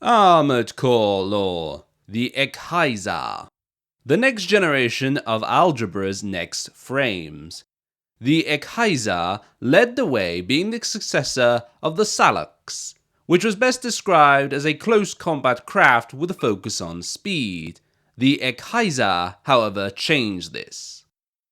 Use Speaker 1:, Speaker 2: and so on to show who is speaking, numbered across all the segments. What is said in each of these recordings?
Speaker 1: Armored Core Lore, the Ekhazar, the next generation of Algebra's next frames. The Ekhazar led the way, being the successor of the Salaf, which was best described as a close combat craft with a focus on speed. The Ekhazar, however, changed this.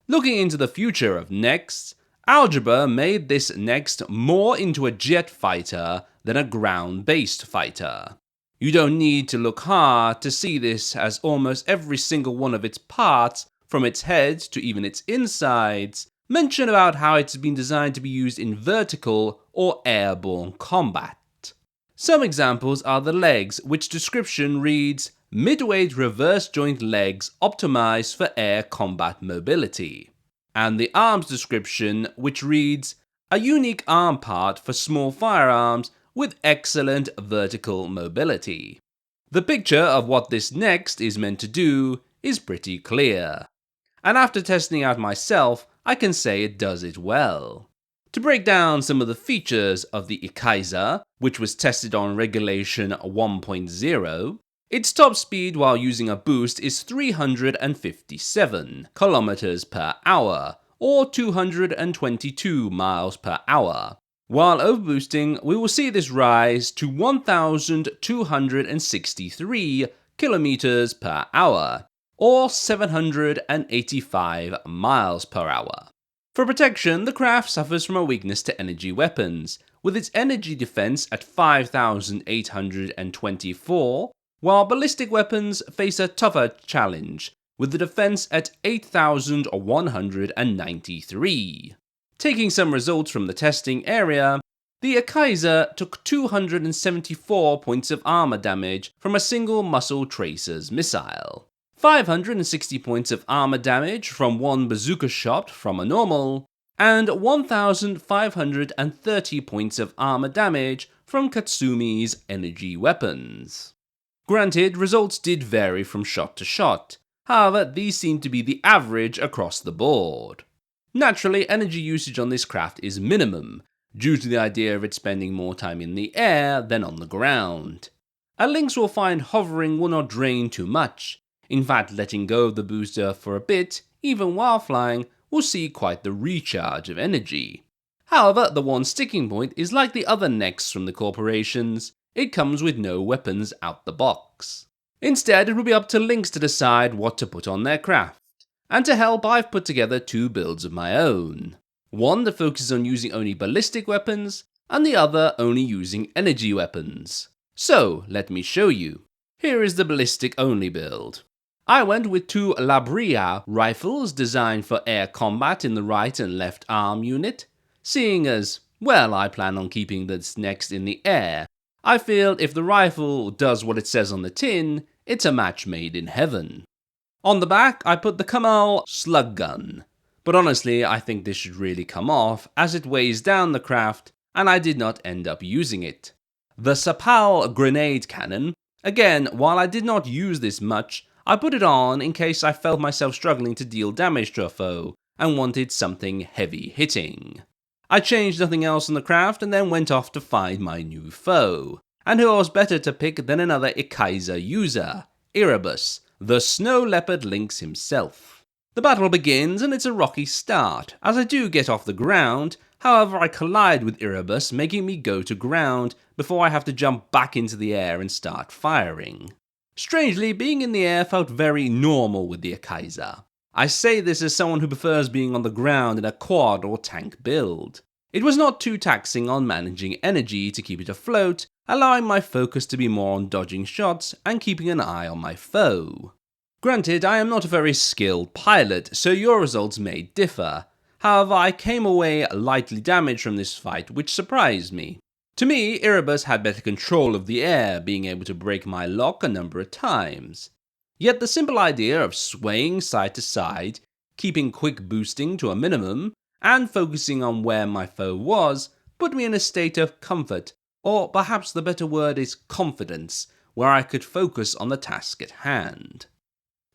Speaker 1: Looking into the future of Next, Algebra made this Next more into a jet fighter than a ground-based fighter. You don't need to look hard to see this, as almost every single one of its parts, from its head to even its insides, mention about how it's been designed to be used in vertical or airborne combat. Some examples are the legs, which description reads, midweight reverse joint legs optimized for air combat mobility. And the arms description, which reads, a unique arm part for small firearms with excellent vertical mobility. The picture of what this next is meant to do is pretty clear. And after testing out myself, I can say it does it well. To break down some of the features of the Ekhazar, which was tested on Regulation 1.0, its top speed while using a boost is 357 km per hour, or 222 miles per hour. While overboosting, we will see this rise to 1,263 km per hour, or 785 miles per hour. For protection, the craft suffers from a weakness to energy weapons, with its energy defense at 5,824, while ballistic weapons face a tougher challenge, with the defense at 8,193. Taking some results from the testing area, the Ekhazar took 274 points of armor damage from a single muscle tracer's missile, 560 points of armor damage from one bazooka shot from a normal, and 1,530 points of armor damage from Katsumi's energy weapons. Granted, results did vary from shot to shot, however these seem to be the average across the board. Naturally, energy usage on this craft is minimum, due to the idea of it spending more time in the air than on the ground. A Lynx will find hovering will not drain too much. In fact, letting go of the booster for a bit, even while flying, will see quite the recharge of energy. However, the one sticking point is like the other Nexts from the corporations, it comes with no weapons out the box. Instead, it will be up to Lynx to decide what to put on their craft. And to help, I've put together two builds of my own. One that focuses on using only ballistic weapons, and the other only using energy weapons. So, let me show you. Here is the ballistic only build. I went with two Algebra rifles designed for air combat in the right and left arm unit. Seeing as, well, I plan on keeping this next in the air, I feel if the rifle does what it says on the tin, it's a match made in heaven. On the back, I put the Kamal slug gun, but honestly I think this should really come off as it weighs down the craft and I did not end up using it. The Sapal grenade cannon, again, while I did not use this much, I put it on in case I felt myself struggling to deal damage to a foe and wanted something heavy hitting. I changed nothing else in the craft and then went off to find my new foe, and who else better to pick than another Ekhazar user, Erebus, the Snow Leopard Lynx himself. The battle begins and it's a rocky start, as I do get off the ground, however I collide with Erebus, making me go to ground before I have to jump back into the air and start firing. Strangely, being in the air felt very normal with the Ekhazar. I say this as someone who prefers being on the ground in a quad or tank build. It was not too taxing on managing energy to keep it afloat, allowing my focus to be more on dodging shots and keeping an eye on my foe. Granted, I am not a very skilled pilot, so your results may differ. However, I came away lightly damaged from this fight, which surprised me. To me, Erebus had better control of the air, being able to break my lock a number of times. Yet the simple idea of swaying side to side, keeping quick boosting to a minimum, and focusing on where my foe was, put me in a state of comfort, or perhaps the better word is confidence, where I could focus on the task at hand.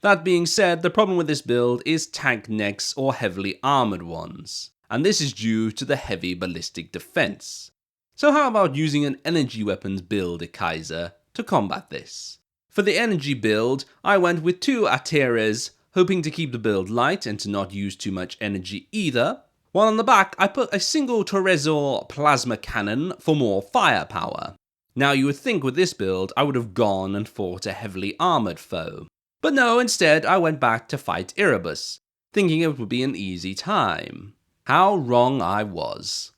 Speaker 1: That being said, the problem with this build is tank necks or heavily armoured ones, and this is due to the heavy ballistic defense. So how about using an energy weapons build Ekhazar to combat this. For the energy build, I went with 2 Ateres, hoping to keep the build light and to not use too much energy either, while on the back I put a single Torezor plasma cannon for more firepower. Now you would think with this build I would have gone and fought a heavily armoured foe. But no, instead I went back to fight Erebus, thinking it would be an easy time. How wrong I was.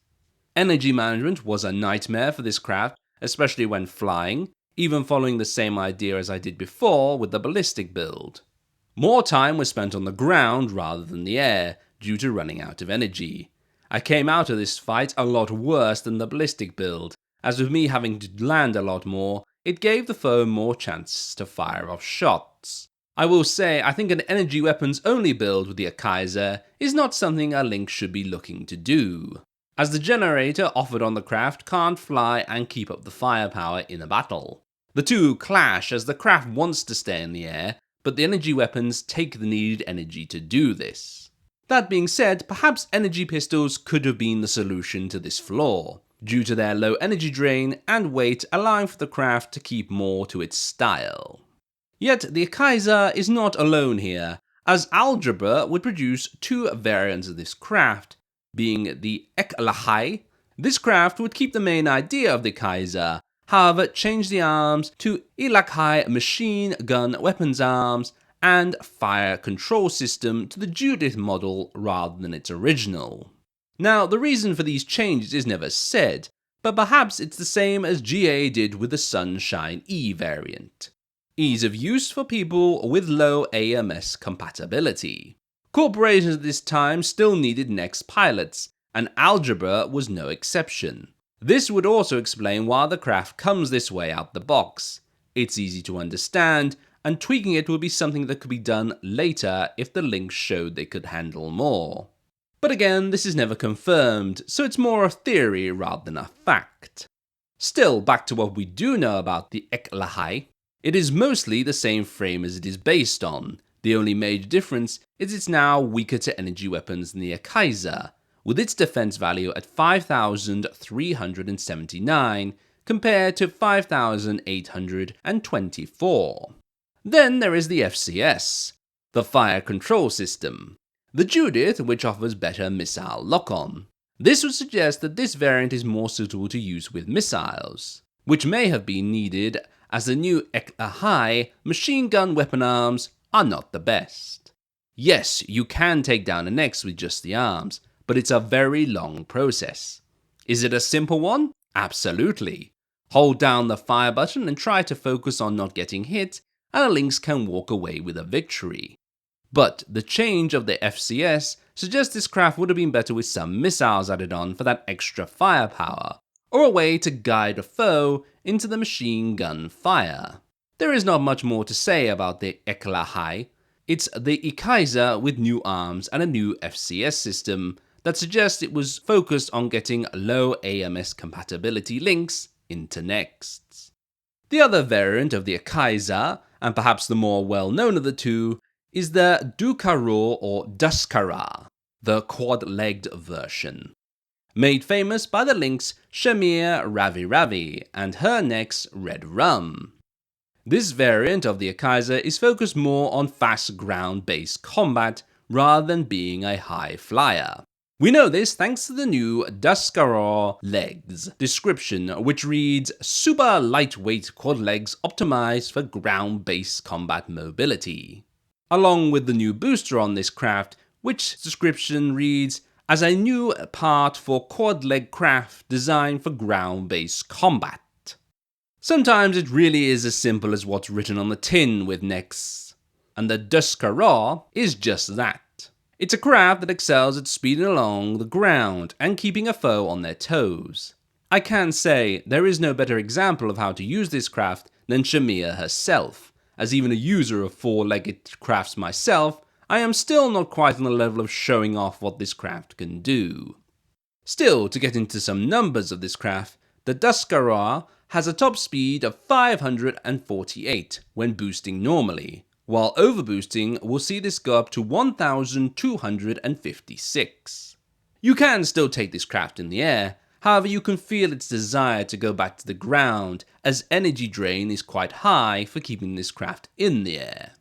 Speaker 1: Energy management was a nightmare for this craft, especially when flying, even following the same idea as I did before with the ballistic build. More time was spent on the ground rather than the air, due to running out of energy. I came out of this fight a lot worse than the ballistic build, as with me having to land a lot more, it gave the foe more chances to fire off shots. I will say, I think an energy weapons only build with the Ekhazar is not something a Link should be looking to do, as the generator offered on the craft can't fly and keep up the firepower in a battle. The two clash as the craft wants to stay in the air, but the energy weapons take the needed energy to do this. That being said, perhaps energy pistols could have been the solution to this flaw, due to their low energy drain and weight allowing for the craft to keep more to its style. Yet the Ekhazar is not alone here, as Algebra would produce 2 variants of this craft, being the Ekhazar. This craft would keep the main idea of the Ekhazar, however change the arms to Ekhazar machine gun weapons arms and fire control system to the Judith model rather than its original. Now the reason for these changes is never said, but perhaps it's the same as GA did with the Sunshine E variant. Ease of use for people with low AMS compatibility. Corporations at this time still needed Next pilots, and Algebra was no exception. This would also explain why the craft comes this way out the box. It's easy to understand, and tweaking it would be something that could be done later if the links showed they could handle more. But again, this is never confirmed, so it's more a theory rather than a fact. Still, back to what we do know about the Ekhazar. It is mostly the same frame as it is based on. The only major difference is it's now weaker to energy weapons than the Ekhazar, with its defense value at 5,379 compared to 5,824. Then there is the FCS, the Fire Control System, the Judith, which offers better missile lock-on. This would suggest that this variant is more suitable to use with missiles, which may have been needed as the new Ekhazar machine gun weapon arms are not the best. Yes, you can take down an X with just the arms, but it's a very long process. Is it a simple one? Absolutely. Hold down the fire button and try to focus on not getting hit, and the Lynx can walk away with a victory. But the change of the FCS suggests this craft would have been better with some missiles added on for that extra firepower, or a way to guide a foe into the machine gun fire. There is not much more to say about the Ekhazar. It's the Ekhazar with new arms and a new FCS system that suggests it was focused on getting low AMS compatibility links into Nexts. The other variant of the Ekhazar, and perhaps the more well-known of the two, is the Dukaror or Duskara, the quad-legged version, made famous by the links Shamir Ravi Ravi and her next Red Rum. This variant of the Ekhazar is focused more on fast ground-based combat rather than being a high flyer. We know this thanks to the new Duskara legs description, which reads super lightweight quad legs optimized for ground-based combat mobility, along with the new booster on this craft, which description reads as a new part for quad leg craft designed for ground-based combat. Sometimes it really is as simple as what's written on the tin with Nex, and the Duskara is just that. It's a craft that excels at speeding along the ground and keeping a foe on their toes. I can say there is no better example of how to use this craft than Shamir herself, as even a user of four-legged crafts myself, I am still not quite on the level of showing off what this craft can do. Still, to get into some numbers of this craft, the Duskara has a top speed of 548 when boosting normally, while overboosting will see this go up to 1256. You can still take this craft in the air, However, you can feel its desire to go back to the ground, as energy drain is quite high for keeping this craft in the air.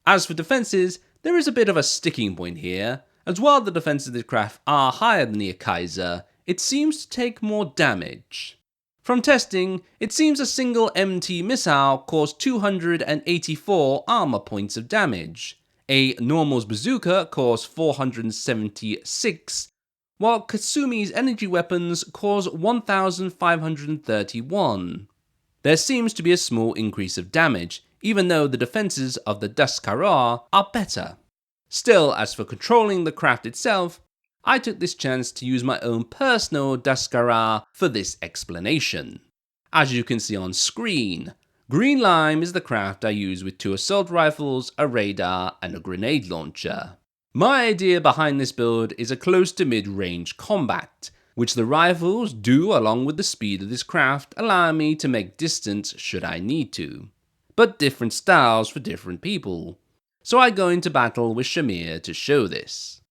Speaker 1: As for defenses, there is a bit of a sticking point here, as while the defenses of the craft are higher than the Ekhazar, it seems to take more damage. From testing, it seems a single MT missile caused 284 armor points of damage. A normal's bazooka caused 476, while Katsumi's energy weapons cause 1,531. There seems to be a small increase of damage, even though the defenses of the Daskara are better. Still, as for controlling the craft itself, I took this chance to use my own personal Daskara for this explanation. As you can see on screen, Green Lime is the craft I use with 2 assault rifles, a radar, and a grenade launcher. My idea behind this build is a close to mid-range combat, which the rifles do along with the speed of this craft, allowing me to make distance should I need to. But different styles for different people. So I go into battle with Shamir to show this.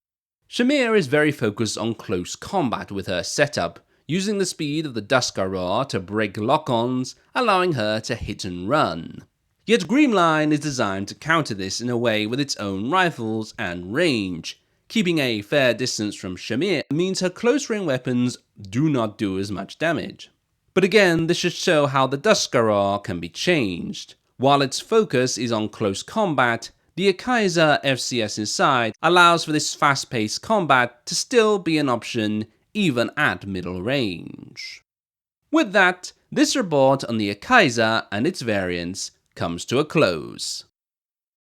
Speaker 1: Shamir is very focused on close combat with her setup, using the speed of the Daskara to break lock-ons, allowing her to hit and run. Yet Greenline is designed to counter this in a way with its own rifles and range. Keeping a fair distance from Shamir means her close-range weapons do not do as much damage. But again, this should show how the Daskara can be changed. While its focus is on close combat, the Ekhazar FCS inside allows for this fast-paced combat to still be an option even at middle range. With that, this report on the Ekhazar and its variants comes to a close.